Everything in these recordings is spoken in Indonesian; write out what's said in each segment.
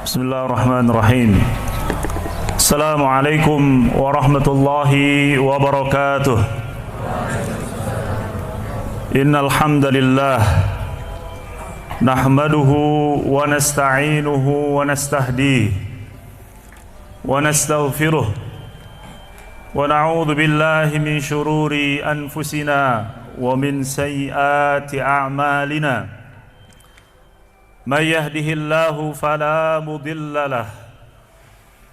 Bismillahirrahmanirrahim. Assalamualaikum warahmatullahi wabarakatuh. Innal hamdalillah nahmaduhu wa nasta'inuhu wa nastahdihi wa nastaghfiruh wa na'udzu billahi min shururi anfusina wa min sayyiati a'malina. Man yahdihillahu fala mudilla lahu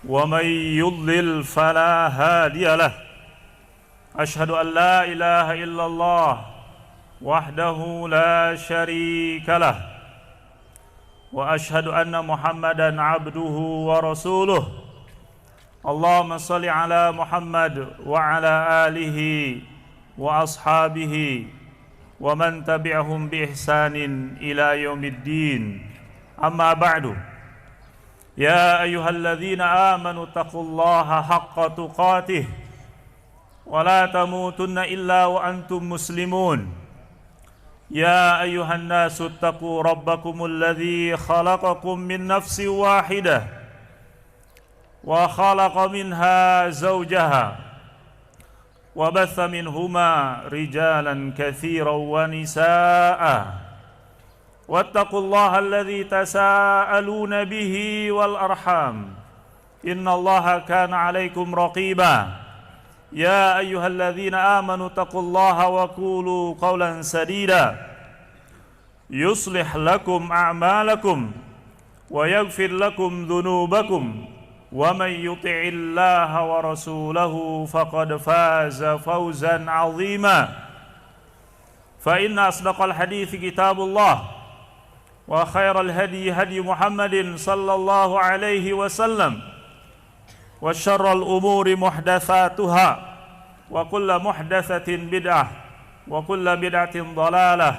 wa man yudlil fala hadiya lahu. Ashhadu an la ilaha illallah wahdahu la syarika lahu wa ashhadu anna Muhammadan abduhu wa rasuluh. Allahumma salli ala Muhammad wa ala alihi wa ashabihi wa man tabi'ahum bi ihsanin ila yaumiddin. Amma ba'du. Ya ayyuhalladzina amanu taqullaha haqqa tuqatih wa la tamutunna illa wa antum muslimun. Ya ayyuhan nasu taqu rabbakumul ladzi khalaqakum min nafsin wahidah wa khalaqa minha zawjaha wa batha minhuma rijalan katsiran wa nisaa'a. Wattaqullaha alladzi tasaaluna bihi wal arham. Innallaha kana 'alaikum raqiba. Ya ayyuhalladzina amanu taqullaha wa qulu qawlan sadida. Yuslih lakum a'malakum wa yaghfir lakum dhunubakum. Wa man yuti'illaha wa rasulahu faqad faza fawzan 'azima. Fa inna asdaqal hadithi kitabullah wa khairal hadi hadi Muhammadin sallallahu alaihi wasallam wa syarral umuri muhdatsatuha wa kullu muhdatsatin bid'ah wa kullu bid'atin dhalalah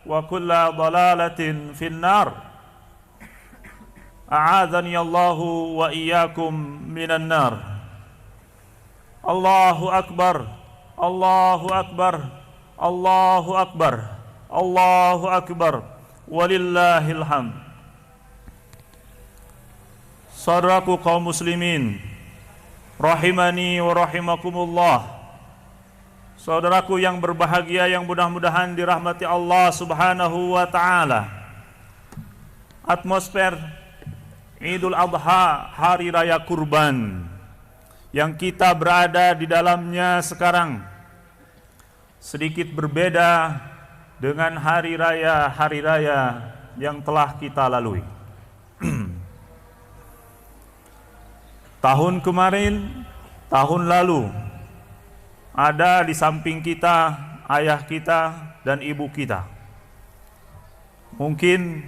wa kullu dhalalatin finnar. A'adzani Allahu wa iyyakum minan nar. Allahu akbar, Allahu akbar, Allahu akbar, Allahu akbar, walillahil hamd. Saudaraku kaum muslimin, rahimani wa rahimakumullah. Saudaraku yang berbahagia yang mudah-mudahan dirahmati Allah Subhanahu wa taala. Atmosfer Idul Adha, hari raya kurban yang kita berada di dalamnya sekarang sedikit berbeda dengan hari raya yang telah kita lalui. Tahun kemarin, tahun lalu, ada di samping kita ayah kita dan ibu kita. Mungkin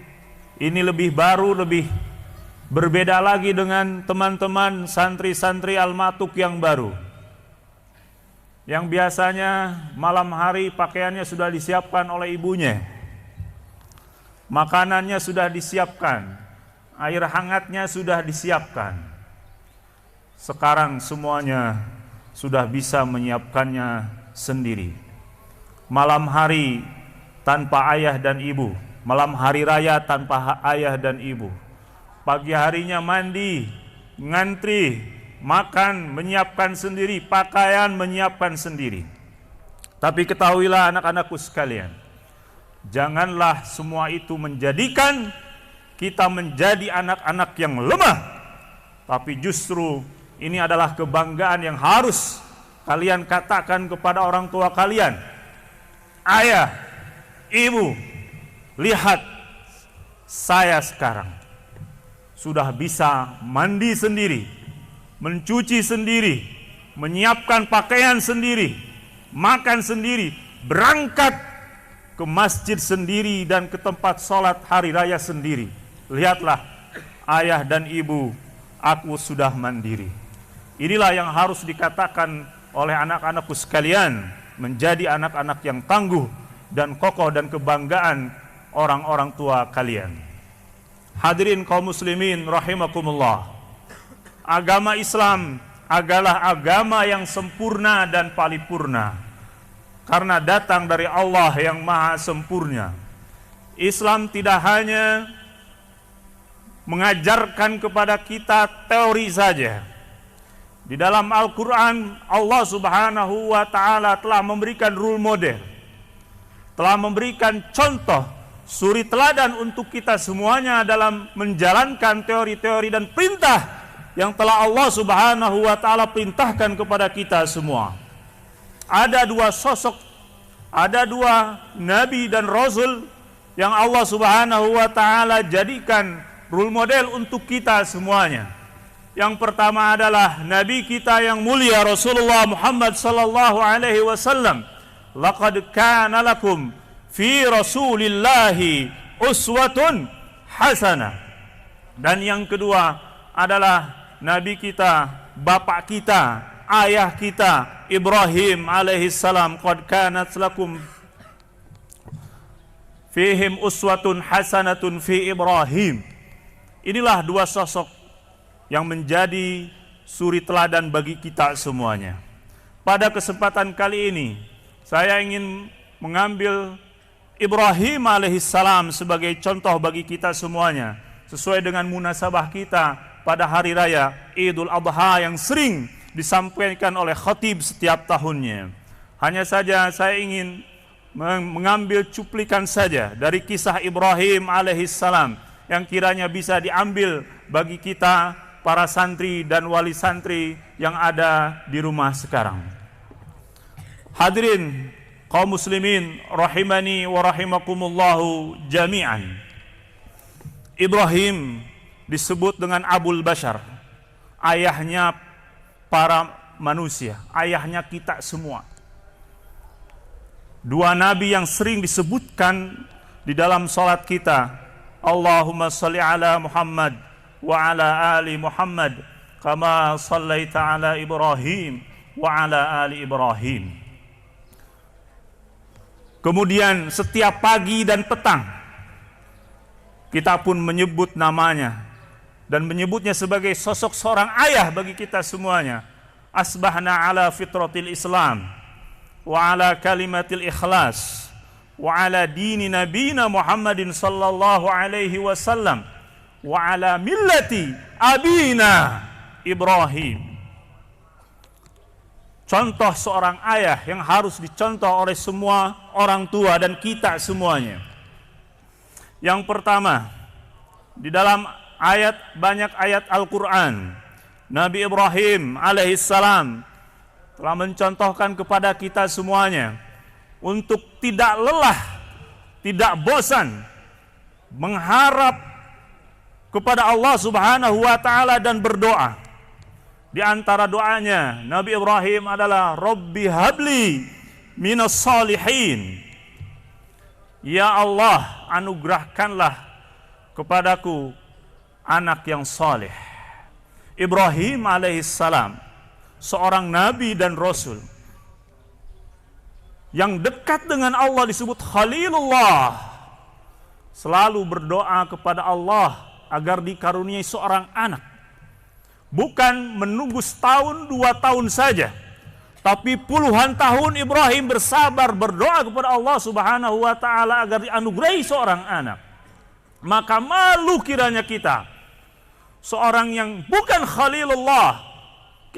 ini lebih baru, lebih berbeda lagi dengan teman-teman santri-santri Al-Matuk yang baru, yang biasanya malam hari pakaiannya sudah disiapkan oleh ibunya, makanannya sudah disiapkan, air hangatnya sudah disiapkan. Sekarang semuanya sudah bisa menyiapkannya sendiri. Malam hari tanpa ayah dan ibu, malam hari raya tanpa ayah dan ibu. Pagi harinya mandi, ngantri, makan, menyiapkan sendiri, pakaian menyiapkan sendiri. Tapi ketahuilah anak-anakku sekalian, janganlah semua itu menjadikan kita menjadi anak-anak yang lemah. Tapi justru ini adalah kebanggaan yang harus kalian katakan kepada orang tua kalian. Ayah, ibu, lihat saya sekarang sudah bisa mandi sendiri, mencuci sendiri, menyiapkan pakaian sendiri, makan sendiri, berangkat ke masjid sendiri dan ke tempat sholat hari raya sendiri. Lihatlah ayah dan ibu, aku sudah mandiri. Inilah yang harus dikatakan oleh anak-anakku sekalian, menjadi anak-anak yang tangguh dan kokoh dan kebanggaan orang-orang tua kalian. Hadirin kaum muslimin rahimakumullah. Agama Islam adalah agama yang sempurna dan paripurna karena datang dari Allah yang maha sempurna. Islam tidak hanya mengajarkan kepada kita teori saja. Di dalam Al-Quran, Allah Subhanahu wa Ta'ala telah memberikan role model, telah memberikan contoh, suri teladan untuk kita semuanya dalam menjalankan teori-teori dan perintah yang telah Allah Subhanahu wa Ta'ala perintahkan kepada kita semua. Ada dua sosok, ada dua nabi dan rasul yang Allah Subhanahu wa Ta'ala jadikan role model untuk kita semuanya. Yang pertama adalah nabi kita yang mulia Rasulullah Muhammad sallallahu alaihi wasallam. Laqad kana lakum fi Rasulillahi uswatun hasanah. Dan yang kedua adalah nabi kita, bapak kita, ayah kita Ibrahim alaihi salam. Qad kanat lakum fihim uswatun hasanatun fi Ibrahim. Inilah dua sosok yang menjadi suri teladan bagi kita semuanya. Pada kesempatan kali ini, saya ingin mengambil Ibrahim alaihissalam sebagai contoh bagi kita semuanya, sesuai dengan munasabah kita pada hari raya Idul Adha yang sering disampaikan oleh khatib setiap tahunnya. Hanya saja saya ingin mengambil cuplikan saja dari kisah Ibrahim alaihissalam yang kiranya bisa diambil bagi kita para santri dan wali santri yang ada di rumah sekarang. Hadirin kaum muslimin rahimani wa rahimakumullahu jami'an. Ibrahim disebut dengan Abul Bashar, ayahnya para manusia, ayahnya kita semua. Dua nabi yang sering disebutkan di dalam salat kita. Allahumma shalli ala Muhammad wa ala ali Muhammad kama sallaita ala Ibrahim wa ala ali Ibrahim. Kemudian setiap pagi dan petang kita pun menyebut namanya dan menyebutnya sebagai sosok seorang ayah bagi kita semuanya. Asbahna ala fitratil Islam wa ala kalimatil ikhlas wa ala dini nabina Muhammadin sallallahu alaihi wasallam wa ala millati abina Ibrahim. Contoh seorang ayah yang harus dicontoh oleh semua orang tua dan kita semuanya. Yang pertama, di dalam banyak ayat Al-Quran, Nabi Ibrahim alaihissalam telah mencontohkan kepada kita semuanya untuk tidak lelah, tidak bosan mengharap kepada Allah Subhanahu wa Ta'ala dan berdoa. Di antara doanya Nabi Ibrahim adalah Rabbi habli minas salihin. Ya Allah, anugerahkanlah kepadaku anak yang saleh. Ibrahim alaihissalam seorang nabi dan rasul yang dekat dengan Allah, disebut Khalilullah, selalu berdoa kepada Allah agar dikaruniai seorang anak. Bukan menunggu setahun, 2 tahun saja, tapi puluhan tahun Ibrahim bersabar berdoa kepada Allah Subhanahu wa Ta'ala agar dianugerahi seorang anak. Maka malu kiranya kita, seorang yang bukan Khalilullah,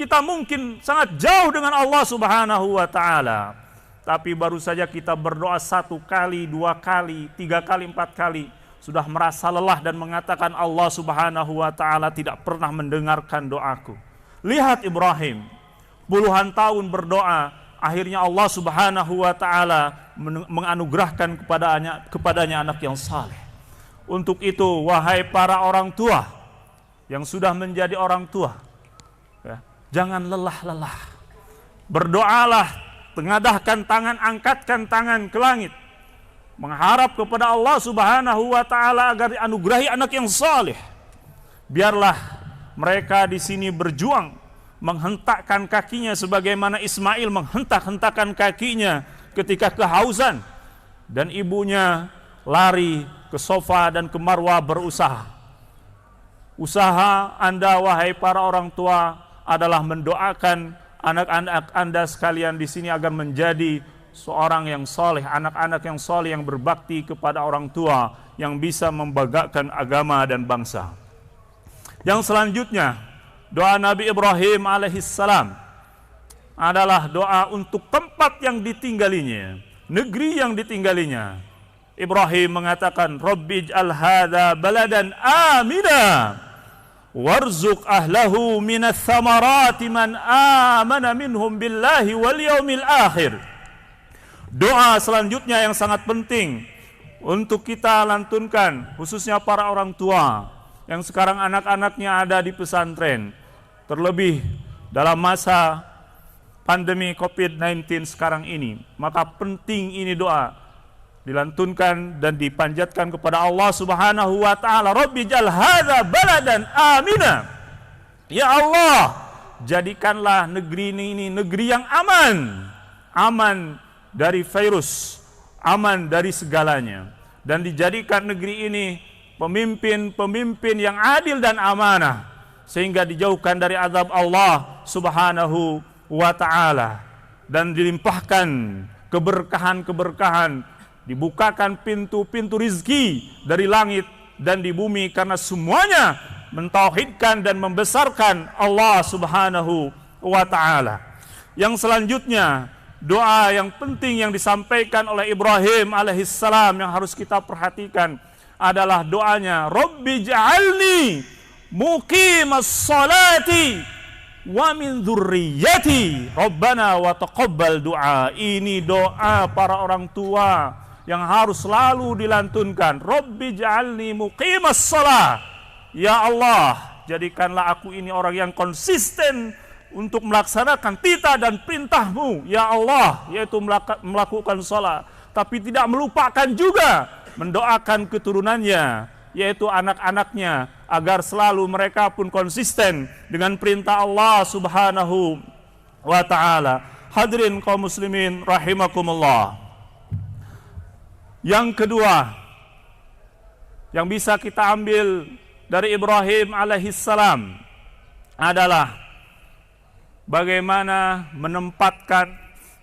kita mungkin sangat jauh dengan Allah Subhanahu wa Ta'ala, tapi baru saja kita berdoa 1 kali, 2 kali, 3 kali, 4 kali, sudah merasa lelah dan mengatakan Allah Subhanahu wa Ta'ala tidak pernah mendengarkan doaku. Lihat Ibrahim, puluhan tahun berdoa, akhirnya Allah Subhanahu wa Ta'ala menganugerahkan kepadanya anak yang saleh. Untuk itu, wahai para orang tua yang sudah menjadi orang tua, ya, jangan lelah-lelah. Berdoalah, tengadahkan tangan, angkatkan tangan ke langit, mengharap kepada Allah Subhanahu wa Ta'ala agar dianugerahi anak yang saleh. Biarlah mereka di sini berjuang menghentakkan kakinya sebagaimana Ismail menghentak-hentakan kakinya ketika kehausan, dan ibunya lari ke sofa dan ke marwah berusaha. Usaha Anda wahai para orang tua adalah mendoakan anak-anak Anda sekalian di sini agar menjadi seorang yang soleh, anak-anak yang soleh yang berbakti kepada orang tua, yang bisa membanggakan agama dan bangsa. Yang selanjutnya, doa Nabi Ibrahim alaihissalam adalah doa untuk tempat yang ditinggalinya, negeri yang ditinggalinya. Ibrahim mengatakan, Rabbij'al hadza baladan amina warzuq ahlahu minas thamarati man amana minhum billahi wal yaumil akhir. Doa selanjutnya yang sangat penting untuk kita lantunkan, khususnya para orang tua yang sekarang anak-anaknya ada di pesantren, terlebih dalam masa pandemi COVID-19 sekarang ini, maka penting ini doa dilantunkan dan dipanjatkan kepada Allah Subhanahu wa taala. Rabbij'al hadza baladan amina. Ya Allah, jadikanlah negeri ini negeri yang aman, aman dari virus, aman dari segalanya, dan dijadikan negeri ini pemimpin-pemimpin yang adil dan amanah, sehingga dijauhkan dari azab Allah Subhanahu wa ta'ala, dan dilimpahkan keberkahan-keberkahan, dibukakan pintu-pintu rizki dari langit dan di bumi, karena semuanya mentauhidkan dan membesarkan Allah Subhanahu wa ta'ala. Yang selanjutnya, doa yang penting yang disampaikan oleh Ibrahim alaihissalam yang harus kita perhatikan adalah doanya, Rabbi ja'alni muqimas salati wa min dzurriyyati Rabbana wa taqabbal du'a. Ini doa para orang tua yang harus selalu dilantunkan. Rabbi ja'alni muqimas shalah. Ya Allah, jadikanlah aku ini orang yang konsisten untuk melaksanakan titah dan perintah-Mu, ya Allah, yaitu melakukan salat, tapi tidak melupakan juga mendoakan keturunannya, yaitu anak-anaknya, agar selalu mereka pun konsisten dengan perintah Allah Subhanahu wa ta'ala. Hadirin kaum muslimin rahimakumullah. Yang kedua yang bisa kita ambil dari Ibrahim alaihissalam adalah bagaimana menempatkan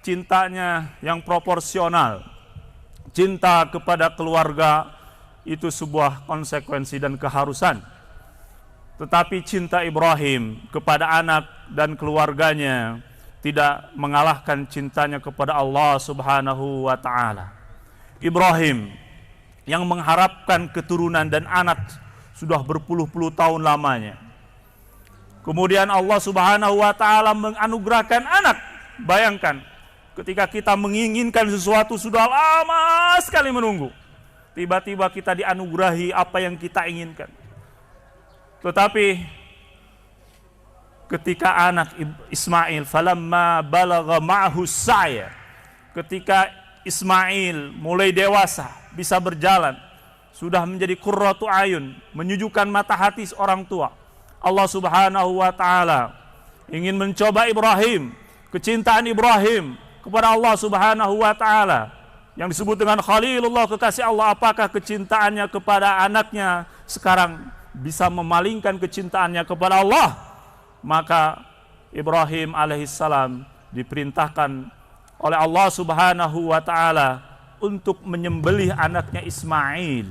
cintanya yang proporsional. Cinta kepada keluarga itu sebuah konsekuensi dan keharusan. Tetapi cinta Ibrahim kepada anak dan keluarganya tidak mengalahkan cintanya kepada Allah Subhanahu wa ta'ala. Ibrahim yang mengharapkan keturunan dan anak sudah berpuluh-puluh tahun lamanya. Kemudian Allah Subhanahu wa ta'ala menganugerahkan anak. Bayangkan, ketika kita menginginkan sesuatu sudah lama sekali menunggu, tiba-tiba kita dianugerahi apa yang kita inginkan. Tetapi ketika anak Ismail, falamma balagha ma'ahu sa'ya, ketika Ismail mulai dewasa, bisa berjalan, sudah menjadi qurratu ayun, menyejukkan mata hati orang tua, Allah Subhanahu wa ta'ala ingin mencoba Ibrahim, kecintaan Ibrahim kepada Allah Subhanahu wa ta'ala yang disebut dengan Khalilullah, kekasih Allah. Apakah kecintaannya kepada anaknya sekarang bisa memalingkan kecintaannya kepada Allah? Maka Ibrahim alaihissalam diperintahkan oleh Allah Subhanahu wa ta'ala untuk menyembelih anaknya Ismail.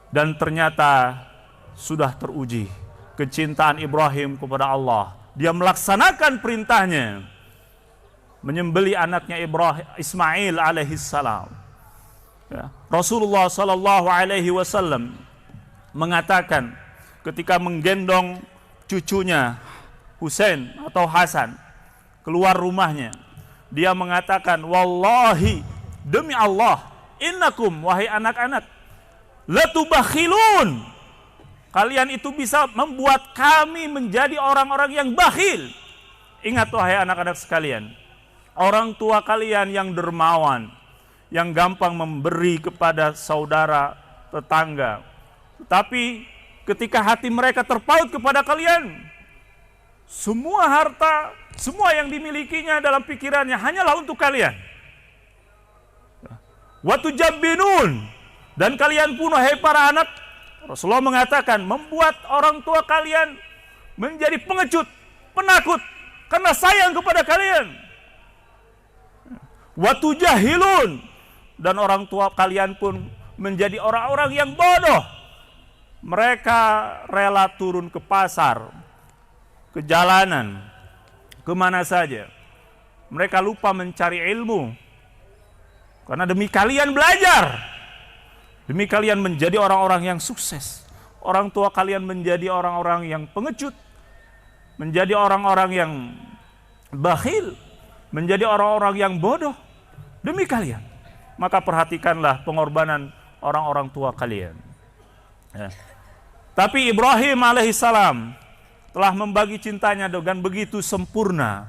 Dan ternyata sudah teruji kecintaan Ibrahim kepada Allah. Dia melaksanakan perintahnya, menyembelih anaknya Ismail alaihissalam. Ya. Rasulullah sallallahu alaihi wasallam mengatakan ketika menggendong cucunya Husain atau Hasan keluar rumahnya, dia mengatakan, wallahi, demi Allah, innakum, wahai anak-anak, latubakhilun, kalian itu bisa membuat kami menjadi orang-orang yang bakhil. Ingat wahai anak-anak sekalian, orang tua kalian yang dermawan, yang gampang memberi kepada saudara, tetangga, tetapi ketika hati mereka terpaut kepada kalian, semua harta, semua yang dimilikinya dalam pikirannya hanyalah untuk kalian. Wa tujabbinun, dan kalian pun wahai para anak, Rasulullah mengatakan, membuat orang tua kalian menjadi pengecut, penakut karena sayang kepada kalian. Wa tujahilun, dan orang tua kalian pun menjadi orang-orang yang bodoh Mereka rela turun ke pasar, ke jalanan, kemana saja. Mereka lupa mencari ilmu. Karena demi kalian belajar. Demi kalian menjadi orang-orang yang sukses. Orang tua kalian menjadi orang-orang yang pengecut. Menjadi orang-orang yang bakhil. Menjadi orang-orang yang bodoh. Demi kalian. Maka perhatikanlah pengorbanan orang-orang tua kalian. Ya. Tapi Ibrahim alaihissalam telah membagi cintanya dengan begitu sempurna.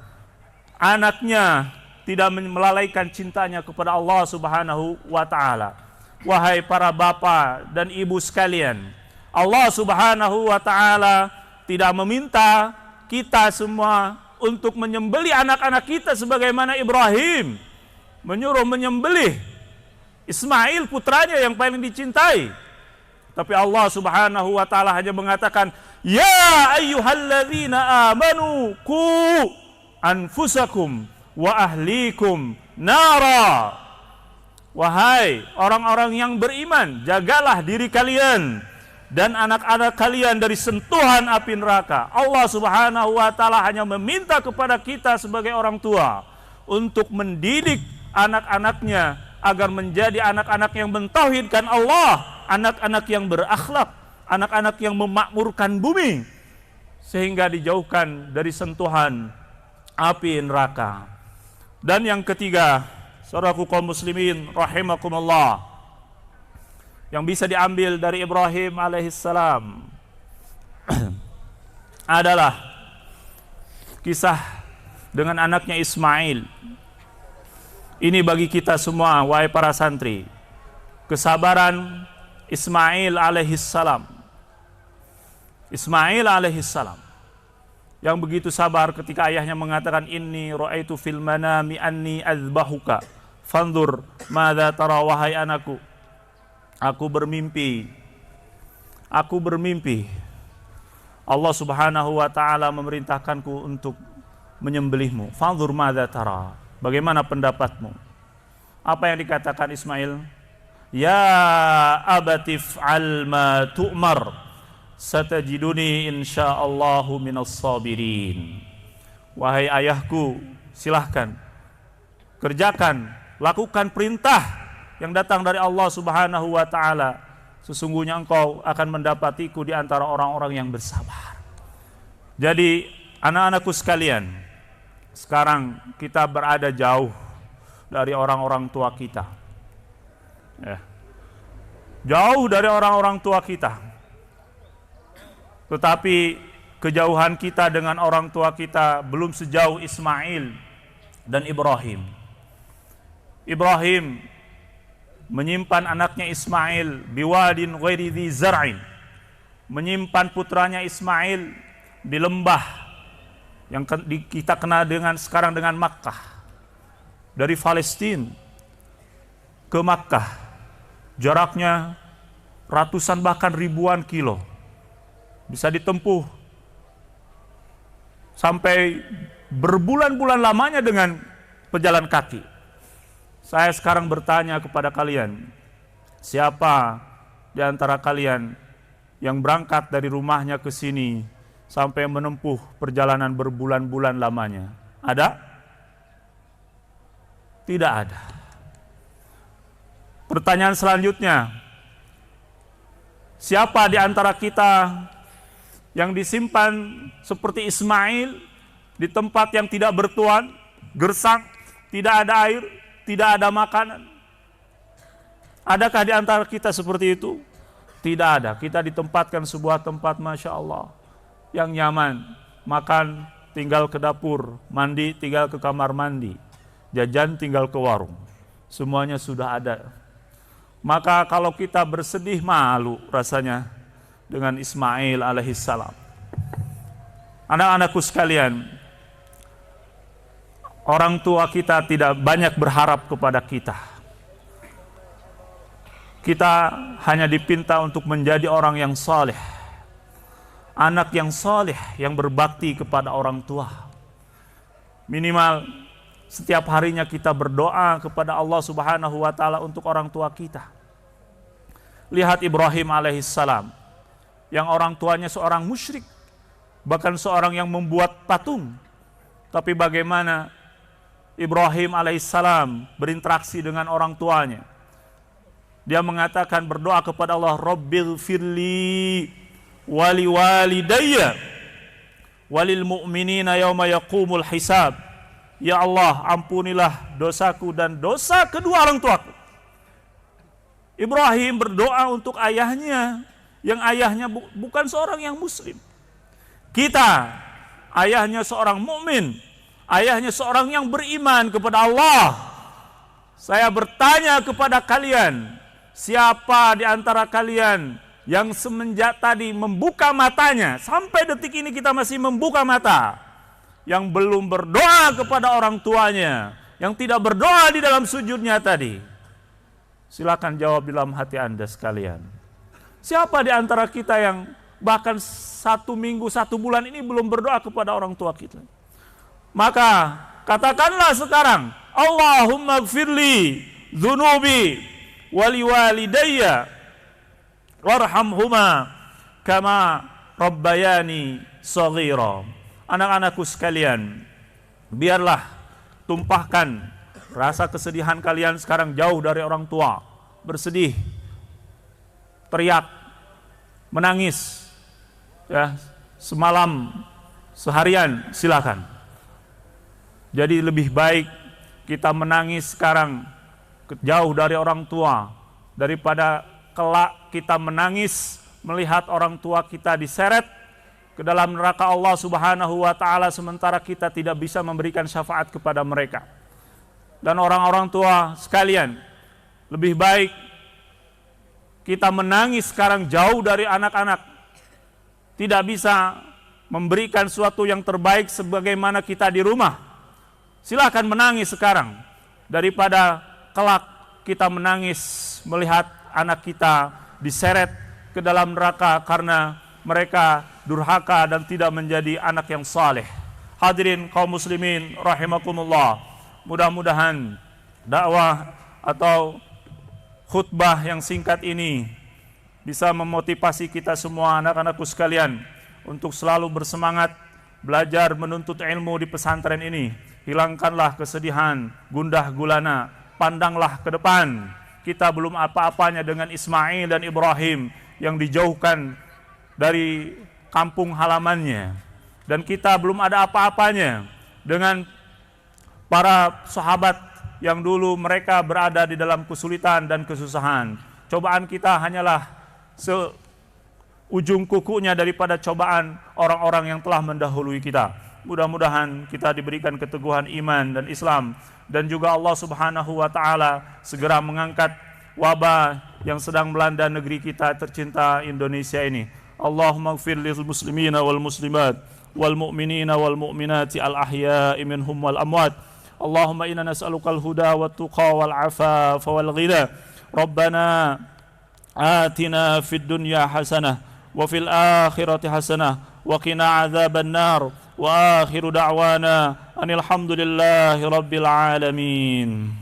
Anaknya tidak melalaikan cintanya kepada Allah Subhanahu wa ta'ala. Wahai para bapak dan ibu sekalian, Allah Subhanahu wa ta'ala tidak meminta kita semua untuk menyembelih anak-anak kita sebagaimana Ibrahim menyuruh menyembelih Ismail putranya yang paling dicintai. Tapi Allah Subhanahu wa ta'ala hanya mengatakan, ya ayyuhalladzina amanu qu anfusakum wa ahlikum nara. Wahai orang-orang yang beriman, jagalah diri kalian dan anak-anak kalian dari sentuhan api neraka. Allah Subhanahu wa ta'ala hanya meminta kepada kita sebagai orang tua untuk mendidik anak-anaknya agar menjadi anak-anak yang mentauhidkan Allah, anak-anak yang berakhlak, anak-anak yang memakmurkan bumi, sehingga dijauhkan dari sentuhan api neraka. Dan yang ketiga, saudaraku kaum muslimin rahimakumullah, yang bisa diambil dari Ibrahim alaihissalam adalah kisah dengan anaknya Ismail. Ini bagi kita semua, wahai para santri, kesabaran Ismail alaihissalam. Ismail alaihissalam yang begitu sabar ketika ayahnya mengatakan, inni ra'aitu fil manami anni azbahuka fanzur madza tara. Wahai anakku, aku bermimpi Allah Subhanahu wa ta'ala memerintahkanku untuk menyembelihmu. Fanzur madza tara, bagaimana pendapatmu? Apa yang dikatakan Ismail? Ya abatif al ma tu'mar satajiduni insyaallahu minas sabirin. Wahai ayahku, silahkan kerjakan, lakukan perintah yang datang dari Allah Subhanahu wa ta'ala. Sesungguhnya engkau akan mendapatiku di antara orang-orang yang bersabar. Jadi anak-anakku sekalian, sekarang kita berada jauh dari orang-orang tua kita. Ya. Jauh dari orang-orang tua kita. Tetapi kejauhan kita dengan orang tua kita belum sejauh Ismail dan Ibrahim. Ibrahim menyimpan anaknya Ismail biwadin ghairi dzi zar'in. Menyimpan putranya Ismail di lembah yang kita kenal dengan sekarang dengan Makkah. Dari Palestina ke Makkah jaraknya ratusan bahkan ribuan kilo. Bisa ditempuh sampai berbulan-bulan lamanya dengan pejalan kaki. Saya sekarang bertanya kepada kalian, siapa di antara kalian yang berangkat dari rumahnya ke sini sampai menempuh perjalanan berbulan-bulan lamanya? Ada? Tidak ada. Pertanyaan selanjutnya, siapa di antara kita yang disimpan seperti Ismail di tempat yang tidak bertuan, gersang, tidak ada air, tidak ada makanan? Adakah di antara kita seperti itu? Tidak ada. Kita ditempatkan sebuah tempat Masya Allah yang nyaman, makan tinggal ke dapur, mandi tinggal ke kamar mandi, jajan tinggal ke warung, semuanya sudah ada. Maka kalau kita bersedih, malu rasanya dengan Ismail alaihissalam. Anak-anakku sekalian, orang tua kita tidak banyak berharap kepada kita. Kita hanya dipinta untuk menjadi orang yang saleh, anak yang saleh, yang berbakti kepada orang tua. Minimal setiap harinya kita berdoa kepada Allah Subhanahu wa ta'ala untuk orang tua kita. Lihat Ibrahim alaihissalam, yang orang tuanya seorang musyrik, bahkan seorang yang membuat patung. Tapi bagaimana Ibrahim alaihissalam berinteraksi dengan orang tuanya? Dia mengatakan, berdoa kepada Allah, Rabbil firli wali walidayya walil mu'minina yauma yaqumul hisab. Ya Allah, ampunilah dosaku dan dosa kedua orang tuaku. Ibrahim berdoa untuk ayahnya, yang ayahnya bukan seorang yang muslim. Kita, ayahnya seorang mukmin, ayahnya seorang yang beriman kepada Allah. Saya bertanya kepada kalian, siapa di antara kalian yang semenjak tadi membuka matanya, sampai detik ini kita masih membuka mata, yang belum berdoa kepada orang tuanya, yang tidak berdoa di dalam sujudnya tadi? Silakan jawab di dalam hati Anda sekalian. Siapa di antara kita yang bahkan 1 minggu, 1 bulan ini belum berdoa kepada orang tua kita? Maka katakanlah sekarang, Allahumma gfirli dzunubi wali walidayya warhamhuma kama rabbayani shaghira. Anak-anakku sekalian, biarlah tumpahkan rasa kesedihan kalian sekarang jauh dari orang tua. Bersedih, teriak, menangis, ya, semalam, seharian, silakan. Jadi lebih baik kita menangis sekarang jauh dari orang tua, daripada kelak kita menangis melihat orang tua kita diseret ke dalam neraka Allah Subhanahu wa taala, sementara kita tidak bisa memberikan syafaat kepada mereka. Dan orang-orang tua sekalian, lebih baik kita menangis sekarang jauh dari anak-anak, tidak bisa memberikan sesuatu yang terbaik sebagaimana kita di rumah. Silakan menangis sekarang, daripada kelak kita menangis melihat anak kita diseret ke dalam neraka karena mereka durhaka dan tidak menjadi anak yang saleh. Hadirin kaum muslimin rahimakumullah, mudah-mudahan dakwah atau khutbah yang singkat ini bisa memotivasi kita semua, anak-anakku sekalian, untuk selalu bersemangat belajar menuntut ilmu di pesantren ini. Hilangkanlah kesedihan, gundah gulana, pandanglah ke depan. Kita belum apa-apanya dengan Ismail dan Ibrahim yang dijauhkan dari kampung halamannya, dan kita belum ada apa-apanya dengan para sahabat yang dulu mereka berada di dalam kesulitan dan kesusahan. Cobaan kita hanyalah seujung kukunya daripada cobaan orang-orang yang telah mendahului kita. Mudah-mudahan kita diberikan keteguhan iman dan Islam, dan juga Allah Subhanahu wa taala segera mengangkat wabah yang sedang melanda negeri kita tercinta Indonesia ini. Allahumma ighfir lil muslimina wal muslimat wal mu'minina wal mu'minati al ahya'i minhum wal amwat. Allahumma inna nas'aluka al huda wat tuqa wal afafa wal ghina. Rabbana atina fid dunya hasanah wa fil akhirati hasanah wa qina adzaban nar. Wa akhiru da'wana anil hamdulillahi rabbil alamin.